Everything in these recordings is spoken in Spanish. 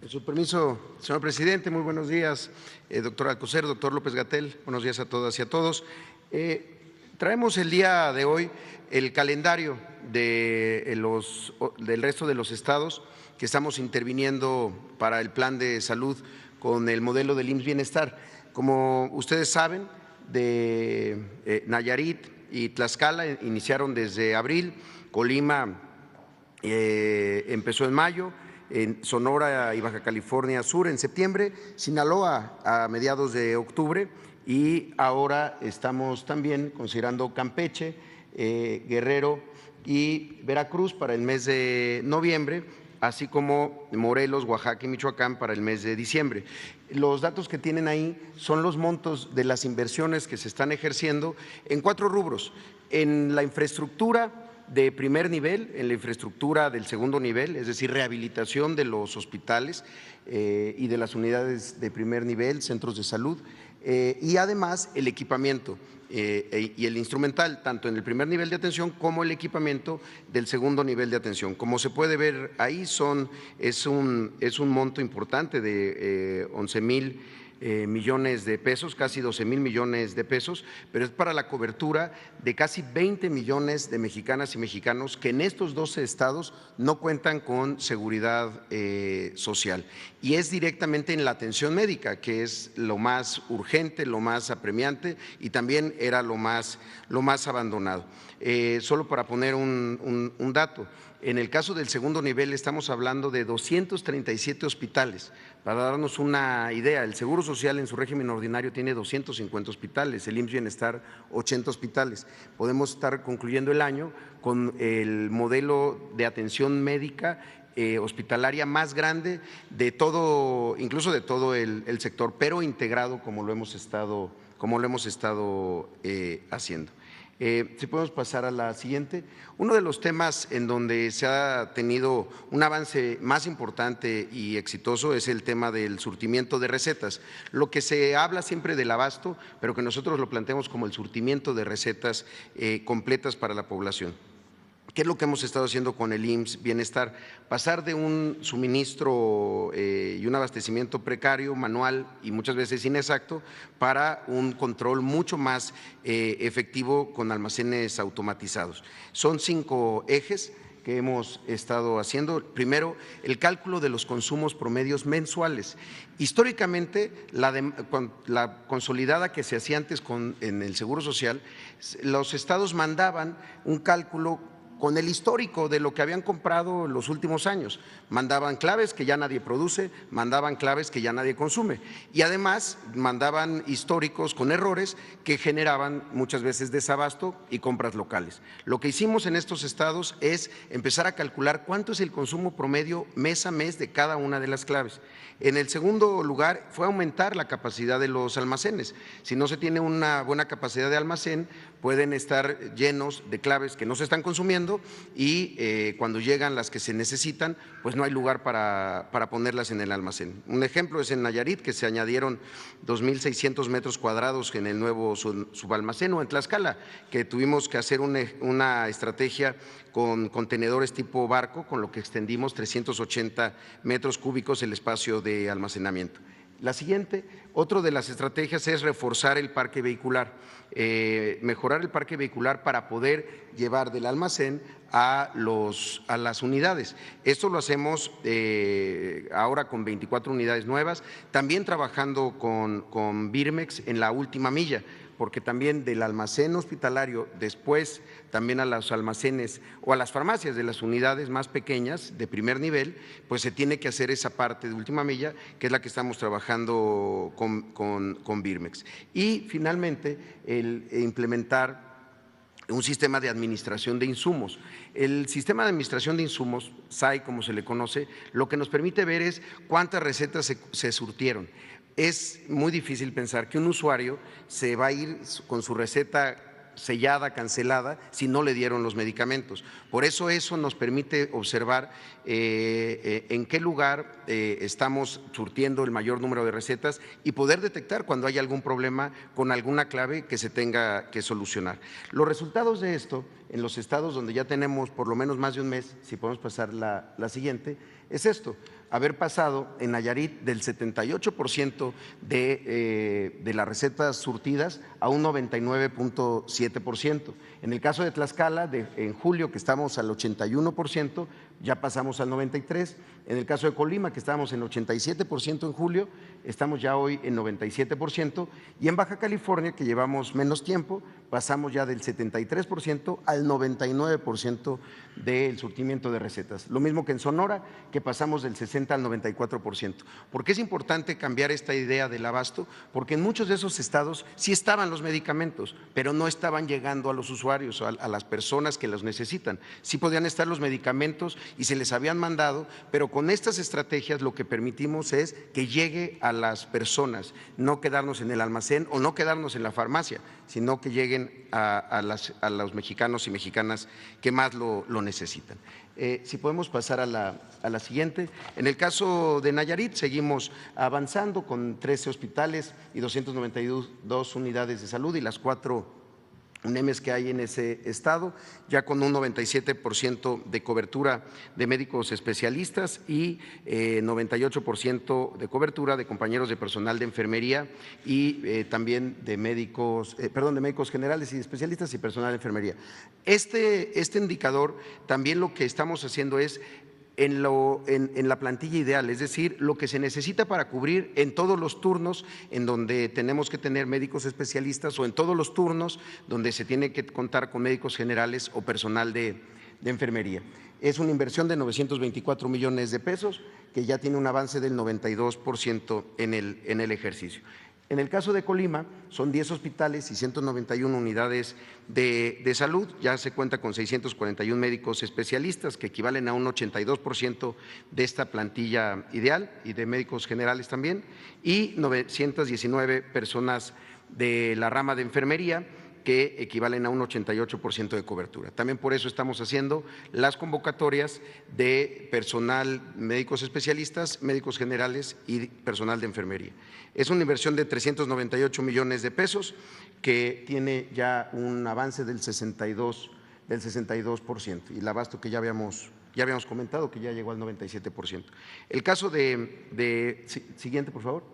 Con su permiso, señor presidente, muy buenos días, doctor Alcocer, doctor López-Gatell, buenos días a todas y a todos. Traemos el día de hoy el calendario del resto de los estados que estamos interviniendo para el plan de salud con el modelo del IMSS Bienestar. Como ustedes saben, de Nayarit y Tlaxcala iniciaron desde abril, Colima empezó en mayo, en Sonora y Baja California Sur en septiembre, Sinaloa a mediados de octubre y ahora estamos también considerando Campeche, Guerrero y Veracruz para el mes de noviembre, así como Morelos, Oaxaca y Michoacán para el mes de diciembre. Los datos que tienen ahí son los montos de las inversiones que se están ejerciendo en 4 rubros: en la infraestructura de primer nivel, en la infraestructura del segundo nivel, es decir, rehabilitación de los hospitales y de las unidades de primer nivel, centros de salud, y además el equipamiento y el instrumental, tanto en el primer nivel de atención como el equipamiento del segundo nivel de atención. Como se puede ver ahí, es un monto importante de 11,000 millones de pesos, casi 12,000 millones de pesos, pero es para la cobertura de casi 20 millones de mexicanas y mexicanos que en estos 12 estados no cuentan con seguridad social. Y es directamente en la atención médica, que es lo más urgente, lo más apremiante y también era lo más abandonado. Solo para poner un dato, en el caso del segundo nivel estamos hablando de 237 hospitales. Para darnos una idea, el Seguro Social en su régimen ordinario tiene 250 hospitales, el IMSS Bienestar 80 hospitales. Podemos estar concluyendo el año con el modelo de atención médica hospitalaria más grande de todo, incluso de todo el sector, pero integrado como lo hemos estado haciendo. Si podemos pasar a la siguiente. Uno de los temas en donde se ha tenido un avance más importante y exitoso es el tema del surtimiento de recetas. Lo que se habla siempre del abasto, pero que nosotros lo planteamos como el surtimiento de recetas completas para la población. ¿Qué es lo que hemos estado haciendo con el IMSS Bienestar? Pasar de un suministro y un abastecimiento precario, manual y muchas veces inexacto, para un control mucho más efectivo con almacenes automatizados. Son 5 ejes que hemos estado haciendo. Primero, el cálculo de los consumos promedios mensuales. Históricamente, la consolidada que se hacía antes en el Seguro Social, los estados mandaban un cálculo con el histórico de lo que habían comprado en los últimos años. Mandaban claves que ya nadie produce, mandaban claves que ya nadie consume y además mandaban históricos con errores que generaban muchas veces desabasto y compras locales. Lo que hicimos en estos estados es empezar a calcular cuánto es el consumo promedio mes a mes de cada una de las claves. En el segundo lugar fue aumentar la capacidad de los almacenes. Si no se tiene una buena capacidad de almacén, pueden estar llenos de claves que no se están consumiendo y cuando llegan las que se necesitan, pues no hay lugar para ponerlas en el almacén. Un ejemplo es en Nayarit, que se añadieron 2,600 metros cuadrados en el nuevo subalmacén, o en Tlaxcala, que tuvimos que hacer una estrategia con contenedores tipo barco, con lo que extendimos 380 metros cúbicos el espacio de almacenamiento. La siguiente, otra de las estrategias es reforzar el parque vehicular, mejorar el parque vehicular para poder llevar del almacén a las unidades. Esto lo hacemos ahora con 24 unidades nuevas, también trabajando con Birmex en la última milla, porque también del almacén hospitalario después también a los almacenes o a las farmacias de las unidades más pequeñas de primer nivel, pues se tiene que hacer esa parte de última milla, que es la que estamos trabajando con Birmex. Y finalmente el implementar un sistema de administración de insumos. El sistema de administración de insumos, SAI como se le conoce, lo que nos permite ver es cuántas recetas se surtieron. Es muy difícil pensar que un usuario se va a ir con su receta sellada, cancelada, si no le dieron los medicamentos. Por eso nos permite observar en qué lugar estamos surtiendo el mayor número de recetas y poder detectar cuando hay algún problema con alguna clave que se tenga que solucionar. Los resultados de esto en los estados donde ya tenemos por lo menos más de un mes, si podemos pasar la siguiente, es esto: haber pasado en Nayarit del 78% de las recetas surtidas a un 99.7%. En el caso de Tlaxcala, en julio, que estamos al 81%, ya pasamos al 93%. En el caso de Colima, que estábamos en 87% en julio, estamos ya hoy en 97%. Y en Baja California, que llevamos menos tiempo, pasamos ya del 73% al 99% del surtimiento de recetas. Lo mismo que en Sonora, que pasamos del 60 al 94%. ¿Por qué es importante cambiar esta idea del abasto? Porque en muchos de esos estados sí estaban los medicamentos, pero no estaban llegando a los usuarios, a las personas que los necesitan. Sí podían estar los medicamentos y se les habían mandado, pero con estas estrategias lo que permitimos es que llegue a las personas, no quedarnos en el almacén o no quedarnos en la farmacia, sino que lleguen a los mexicanos y mexicanas que más lo necesitan. Si podemos pasar a la siguiente. En el caso de Nayarit seguimos avanzando con 13 hospitales y 292 unidades de salud y las 4 UNEMs que hay en ese estado, ya con un 97% de cobertura de médicos especialistas y 98% de cobertura de compañeros de personal de enfermería y también de médicos generales y especialistas y personal de enfermería. Este indicador también lo que estamos haciendo es en la plantilla ideal, es decir, lo que se necesita para cubrir en todos los turnos en donde tenemos que tener médicos especialistas o en todos los turnos donde se tiene que contar con médicos generales o personal de enfermería. Es una inversión de 924 millones de pesos que ya tiene un avance del 92% en el ejercicio. En el caso de Colima, son 10 hospitales y 191 unidades de salud, ya se cuenta con 641 médicos especialistas, que equivalen a un 82% de esta plantilla ideal, y de médicos generales también, y 919 personas de la rama de enfermería, que equivalen a un 88% de cobertura. También por eso estamos haciendo las convocatorias de personal, médicos especialistas, médicos generales y personal de enfermería. Es una inversión de 398 millones de pesos que tiene ya un avance del 62% y el abasto que ya habíamos comentado, que ya llegó al 97%. El caso siguiente, por favor.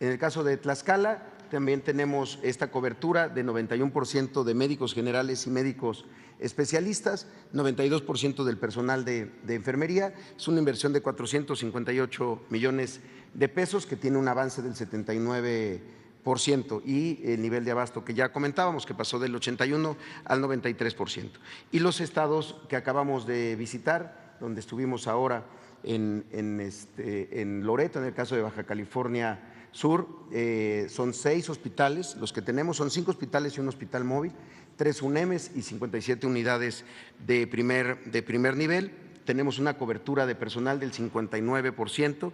En el caso de Tlaxcala, también tenemos esta cobertura de 91% de médicos generales y médicos especialistas, 92% del personal de enfermería. Es una inversión de 458 millones de pesos que tiene un avance del 79% y el nivel de abasto que ya comentábamos, que pasó del 81 al 93%. Y los estados que acabamos de visitar, donde estuvimos ahora en Loreto, en el caso de Baja California Sur, son 6 hospitales, los que tenemos son 5 hospitales y un hospital móvil, 3 UNEMs y 57 unidades de primer nivel. Tenemos una cobertura de personal del 59%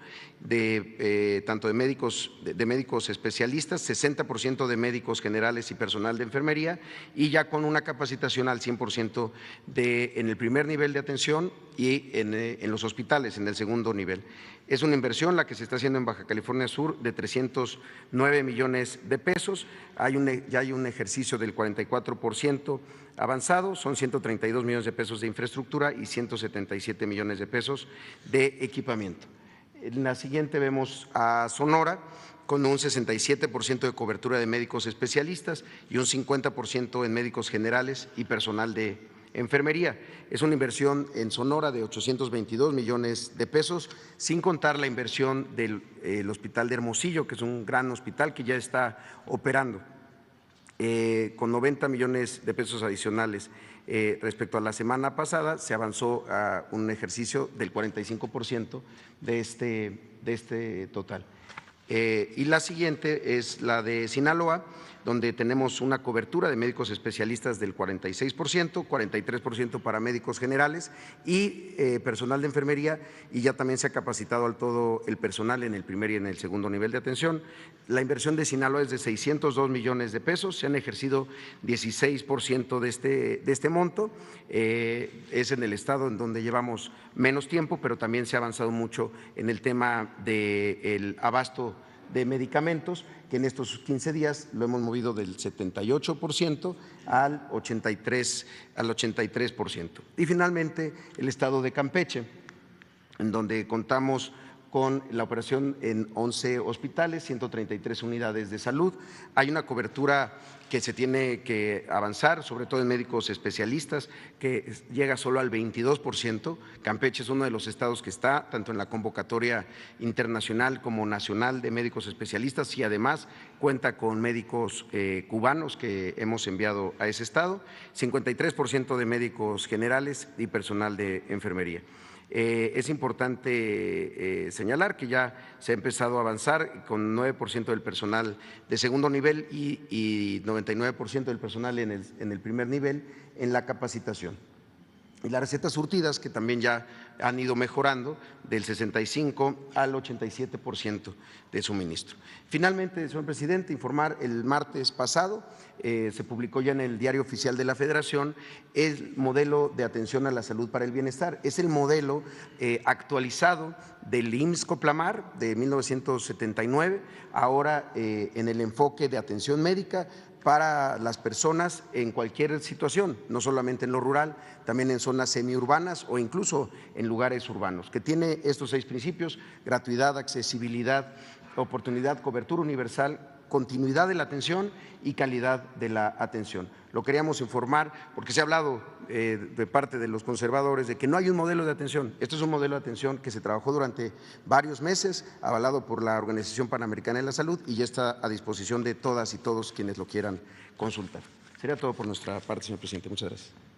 tanto de médicos especialistas, 60% de médicos generales y personal de enfermería, y ya con una capacitación al 100% en el primer nivel de atención y en los hospitales en el segundo nivel. Es una inversión la que se está haciendo en Baja California Sur de 309 millones de pesos. Ya hay un ejercicio del 44% avanzado, son 132 millones de pesos de infraestructura y 177 millones de pesos de equipamiento. En la siguiente vemos a Sonora con un 67% de cobertura de médicos especialistas y un 50% en médicos generales y personal de enfermería. Es una inversión en Sonora de 822 millones de pesos, sin contar la inversión del Hospital de Hermosillo, que es un gran hospital que ya está operando, con 90 millones de pesos adicionales. Respecto a la semana pasada, se avanzó a un ejercicio del 45% de este total. Y la siguiente es la de Sinaloa, donde tenemos una cobertura de médicos especialistas del 46%, 43% para médicos generales y personal de enfermería, y ya también se ha capacitado al todo el personal en el primer y en el segundo nivel de atención. La inversión de Sinaloa es de 602 millones de pesos, se han ejercido 16% de este monto, es en el estado en donde llevamos menos tiempo, pero también se ha avanzado mucho en el tema del abasto de medicamentos, que en estos 15 días lo hemos movido del 78% al 83%. Y finalmente el estado de Campeche, en donde contamos con la operación en 11 hospitales, 133 unidades de salud. Hay una cobertura que se tiene que avanzar, sobre todo en médicos especialistas, que llega solo al 22%. Campeche es uno de los estados que está tanto en la convocatoria internacional como nacional de médicos especialistas y además cuenta con médicos cubanos que hemos enviado a ese estado, 53% de médicos generales y personal de enfermería. Es importante señalar que ya se ha empezado a avanzar con 9% del personal de segundo nivel y 99% del personal en el primer nivel en la capacitación. Y las recetas surtidas, que también ya han ido mejorando del 65 al 87% de suministro. Finalmente, señor presidente, informar, el martes pasado se publicó ya en el Diario Oficial de la Federación el modelo de atención a la salud para el bienestar. Es el modelo actualizado del IMSS-Coplamar de 1979, ahora en el enfoque de atención médica para las personas en cualquier situación, no solamente en lo rural, también en zonas semiurbanas o incluso en lugares urbanos, que tiene estos 6 principios: gratuidad, accesibilidad, oportunidad, cobertura universal, continuidad de la atención y calidad de la atención. Lo queríamos informar porque se ha hablado de parte de los conservadores de que no hay un modelo de atención. Este es un modelo de atención que se trabajó durante varios meses, avalado por la Organización Panamericana de la Salud, y ya está a disposición de todas y todos quienes lo quieran consultar. Sería todo por nuestra parte, señor presidente. Muchas gracias.